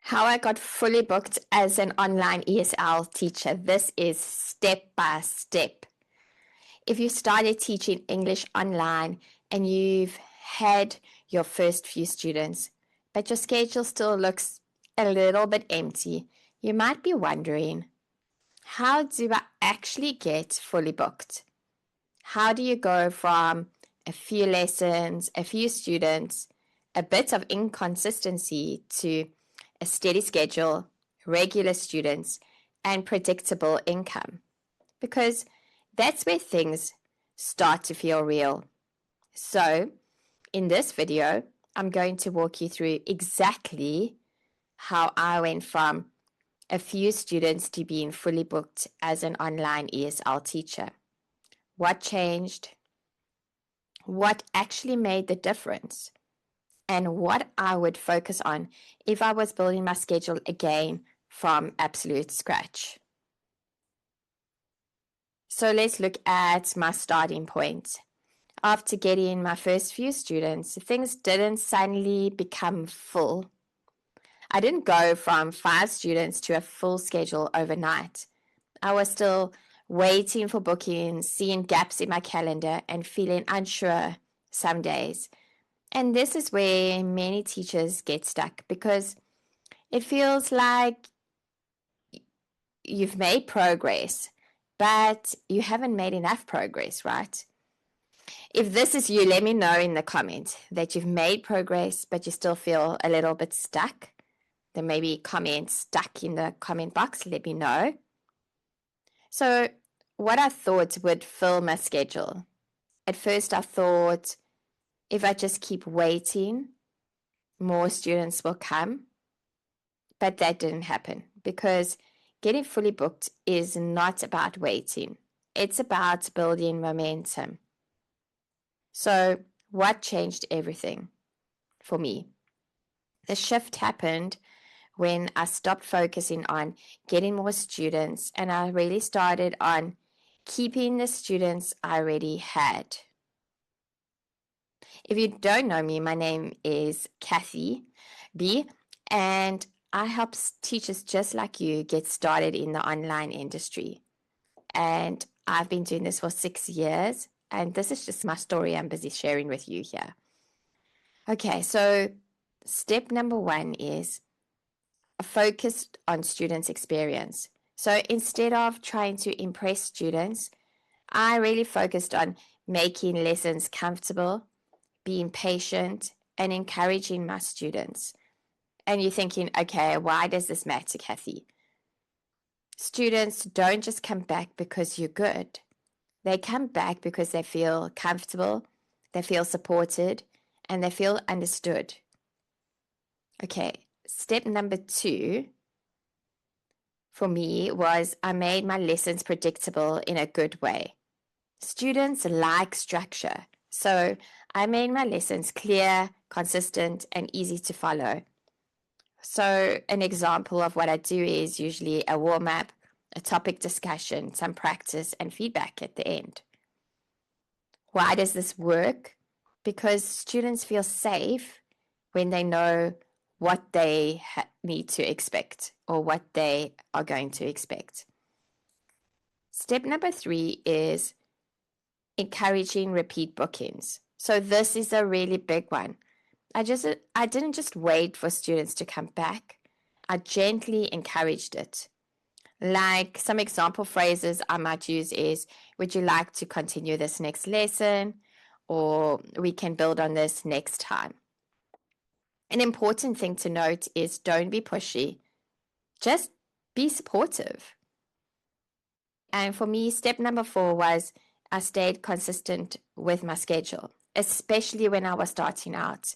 How I got fully booked as an online ESL teacher. This is step by step. If you started teaching English online and you've had your first few students, but your schedule still looks a little bit empty, you might be wondering, how do I actually get fully booked? How do you go from a few lessons, a few students, a bit of inconsistency to a steady schedule, regular students, and predictable income? Because that's where things start to feel real. So, in this video, I'm going to walk you through exactly how I went from a few students to being fully booked as an online ESL teacher. What changed? What actually made the difference? And what I would focus on if I was building my schedule again from absolute scratch. So let's look at my starting point. After getting my first few students, things didn't suddenly become full. I didn't go from 5 students to a full schedule overnight. I was still waiting for bookings, seeing gaps in my calendar, and feeling unsure some days. And this is where many teachers get stuck because it feels like you've made progress, but you haven't made enough progress, right? If this is you, let me know in the comments that you've made progress, but you still feel a little bit stuck. Then maybe comment stuck in the comment box, let me know. So what I thought would fill my schedule. At first I thought if I just keep waiting, more students will come. But that didn't happen because getting fully booked is not about waiting. It's about building momentum. So what changed everything for me? The shift happened when I stopped focusing on getting more students and I really started on keeping the students I already had. If you don't know me, my name is Kathy B, and I help teachers just like you get started in the online industry. And I've been doing this for 6 years, and this is just my story I'm busy sharing with you here. Okay, so step number 1 is focused on students' experience. So instead of trying to impress students, I really focused on making lessons comfortable, being patient, and encouraging my students. And you're thinking, okay, why does this matter, Kathy? Students don't just come back because you're good. They come back because they feel comfortable, they feel supported, and they feel understood. Okay, step number 2 for me was I made my lessons predictable in a good way. Students like structure, so I made my lessons clear, consistent, and easy to follow. So an example of what I do is usually a warm-up, a topic discussion, some practice, and feedback at the end. Why does this work? Because students feel safe when they know what they need to expect or what they are going to expect. Step number 3 is encouraging repeat bookings. So this is a really big one. I didn't just wait for students to come back. I gently encouraged it. Like some example phrases I might use is, would you like to continue this next lesson? Or we can build on this next time. An important thing to note is don't be pushy. Just be supportive. And for me, step number 4 was I stayed consistent with my schedule, especially when I was starting out.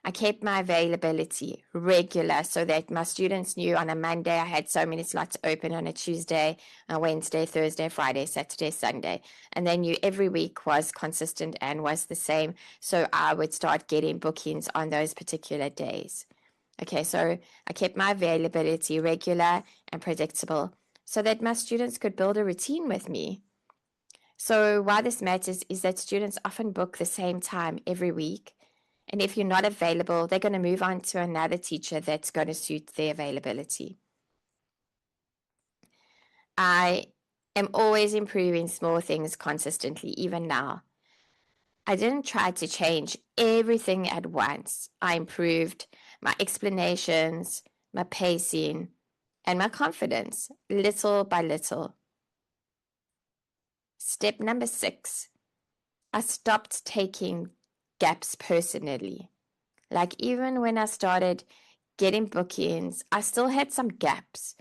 I kept my availability regular so that my students knew on a Monday I had so many slots open, on a Tuesday, a Wednesday, Thursday, Friday, Saturday, Sunday. And they knew every week was consistent and was the same. So I would start getting bookings on those particular days. Okay, so I kept my availability regular and predictable so that my students could build a routine with me. So why this matters is that students often book the same time every week. And if you're not available, they're going to move on to another teacher that's going to suit their availability. I am always improving small things consistently, even now. I didn't try to change everything at once. I improved my explanations, my pacing, and my confidence little by little. Step number 6, I stopped taking gaps personally. Like even when I started getting bookings, I still had some gaps.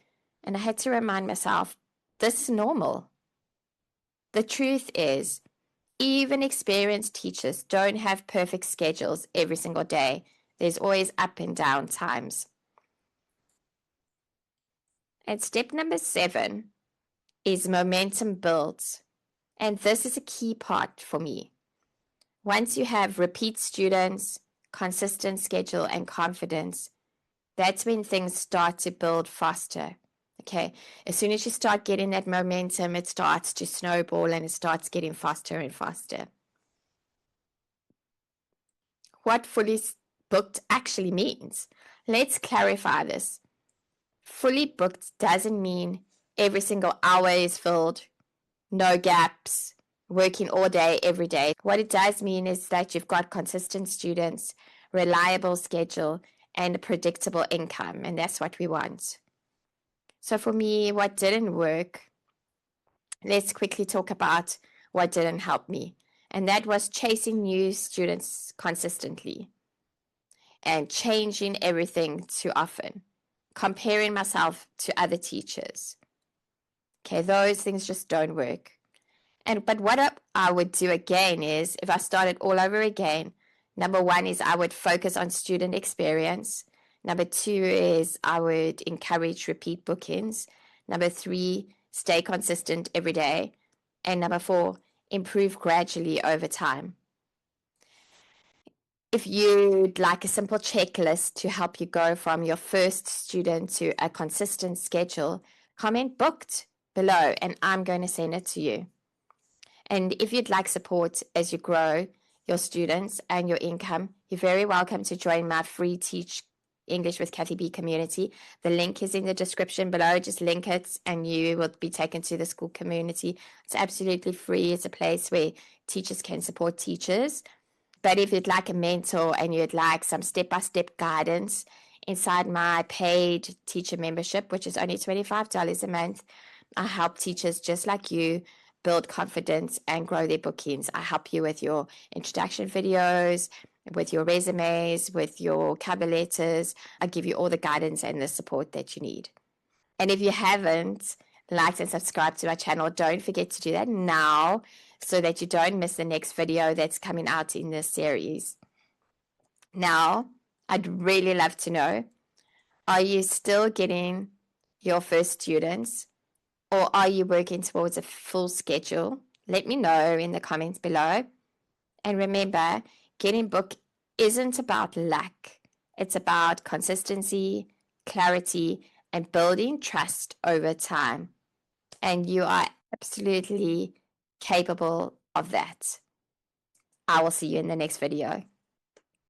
And I had to remind myself, this is normal. The truth is, even experienced teachers don't have perfect schedules every single day. There's always up and down times. And step number 7 is momentum builds. And this is a key part for me. Once you have repeat students, consistent schedule, and confidence, that's when things start to build faster. Okay, as soon as you start getting that momentum, it starts to snowball and it starts getting faster and faster. What fully booked actually means. Let's clarify this. Fully booked doesn't mean every single hour is filled, no gaps, working all day, every day. What it does mean is that you've got consistent students, reliable schedule, and a predictable income, and that's what we want. So for me, what didn't work, let's quickly talk about what didn't help me. And that was chasing new students consistently and changing everything too often, comparing myself to other teachers. Okay, those things just don't work. But what I would do again is, if I started all over again, number 1 is I would focus on student experience. Number 2 is I would encourage repeat bookings. Number 3, stay consistent every day. And number 4, improve gradually over time. If you'd like a simple checklist to help you go from your first student to a consistent schedule, comment booked below and I'm going to send it to you. And if you'd like support as you grow your students and your income, you're very welcome to join my free Teach English with Kathy B community. The link is in the description below. Just link it and you will be taken to the school community. It's absolutely free. It's a place where teachers can support teachers. But if you'd like a mentor and you'd like some step-by-step guidance inside my paid teacher membership, which is only $25 a month, I help teachers just like you build confidence and grow their bookings. I help you with your introduction videos, with your resumes, with your cover letters. I give you all the guidance and the support that you need. And if you haven't liked and subscribed to my channel, don't forget to do that now so that you don't miss the next video that's coming out in this series. Now, I'd really love to know, are you still getting your first students? Or are you working towards a full schedule? Let me know in the comments below. And remember, getting booked isn't about luck. It's about consistency, clarity, and building trust over time. And you are absolutely capable of that. I will see you in the next video.